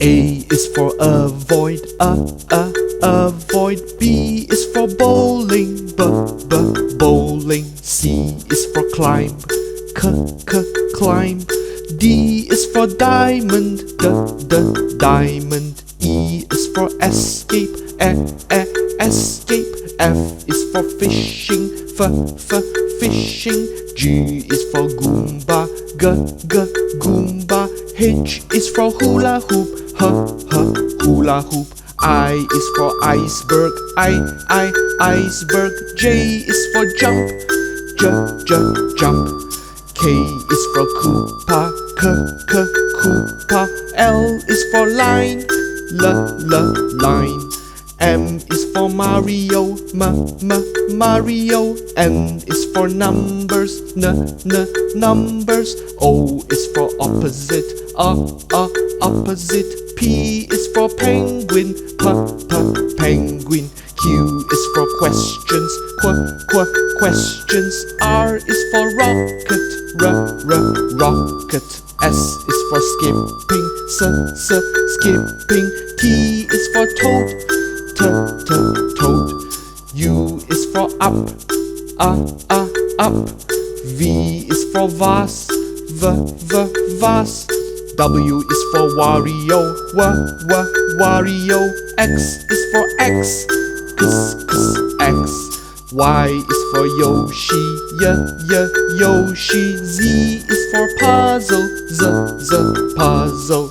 A is for avoid, avoid. B is for bowling, bowling. C is for climb, climb. D is for diamond, diamond. E is for escape, escape. F is for fishing, fishing. G is for Goomba, Goomba. H is for hula hoop, hula hoop. I is for iceberg, iceberg. J is for jump, jump. K is for Koopa, Koopa. L is for line, line. M is for Mario, Mario. N is for numbers, numbers. O is for opposite, opposite. P is for penguin, penguin. Q is for questions, questions. R is for rocket, rocket. S is for skipping, skipping. T is for toad, toad. U is for up, up. V is for vase, vase. W is for Wario, Wario. X is for X, X. Y is for Yoshi, Yoshi. Z is for puzzle, puzzle.